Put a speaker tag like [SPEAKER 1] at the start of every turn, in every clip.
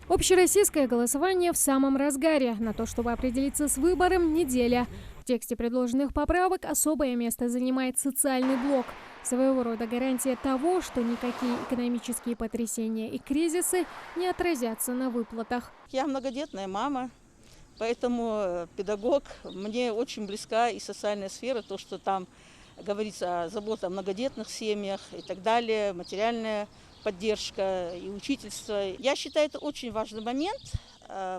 [SPEAKER 1] Общероссийское голосование в самом разгаре. На то, чтобы определиться с выбором, неделя. В тексте предложенных поправок особое место занимает социальный блок. Своего рода гарантия того, что никакие экономические потрясения и кризисы не отразятся на выплатах.
[SPEAKER 2] Я многодетная мама, поэтому педагог. Мне очень близка и социальная сфера, то, что там говорится о заботе о многодетных семьях и так далее, материальная поддержка и учительство. Я считаю, это очень важный момент,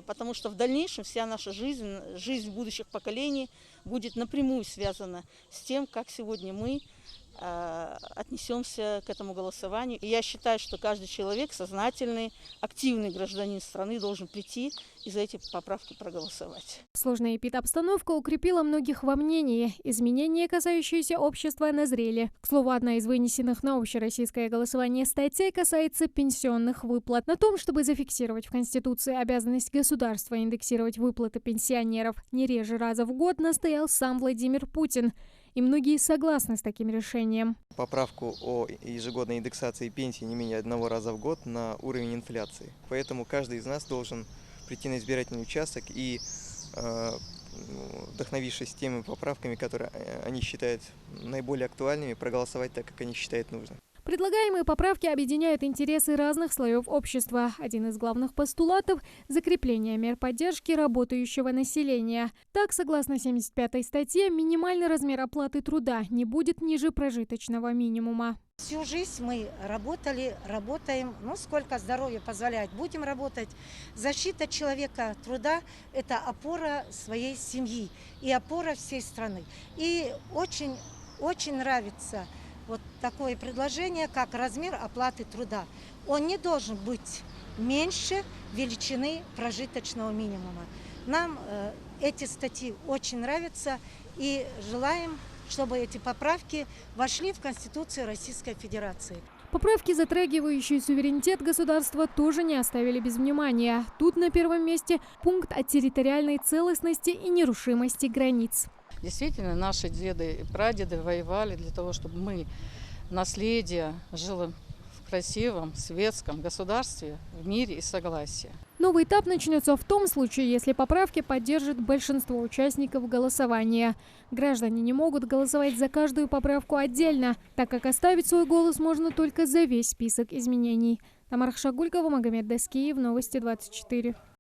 [SPEAKER 2] потому что в дальнейшем вся наша жизнь будущих поколений будет напрямую связана с тем, как сегодня мы отнесемся к этому голосованию. И я считаю, что каждый человек, сознательный, активный гражданин страны, должен прийти и за эти поправки проголосовать.
[SPEAKER 1] Сложная эпидобстановка укрепила многих во мнении. Изменения, касающиеся общества, назрели. К слову, одна из вынесенных на общероссийское голосование статей касается пенсионных выплат. На том, чтобы зафиксировать в Конституции обязанность государства индексировать выплаты пенсионеров не реже раза в год, настоял сам Владимир Путин. И многие согласны с таким решением.
[SPEAKER 3] Поправку о ежегодной индексации пенсии не менее одного раза в год на уровень инфляции. Поэтому каждый из нас должен прийти на избирательный участок и, вдохновившись теми поправками, которые они считают наиболее актуальными, проголосовать так, как они считают нужным.
[SPEAKER 1] Предлагаемые поправки объединяют интересы разных слоев общества. Один из главных постулатов – закрепление мер поддержки работающего населения. Так, согласно 75-й статье, минимальный размер оплаты труда не будет ниже прожиточного минимума.
[SPEAKER 4] Всю жизнь мы работаем, сколько здоровье позволяет, будем работать. Защита человека труда – это опора своей семьи и опора всей страны. И очень нравится вот такое предложение, как размер оплаты труда. Он не должен быть меньше величины прожиточного минимума. Нам эти статьи очень нравятся и желаем, чтобы эти поправки вошли в Конституцию Российской Федерации.
[SPEAKER 1] Поправки, затрагивающие суверенитет государства, тоже не оставили без внимания. Тут на первом месте пункт о территориальной целостности и нерушимости границ.
[SPEAKER 5] Действительно, наши деды и прадеды воевали для того, чтобы наследие жило в красивом, светском государстве, в мире и согласии.
[SPEAKER 1] Новый этап начнется в том случае, если поправки поддержит большинство участников голосования. Граждане не могут голосовать за каждую поправку отдельно, так как оставить свой голос можно только за весь список изменений. Тамара Шагулькова, Магомед Даскиев, Новости 24.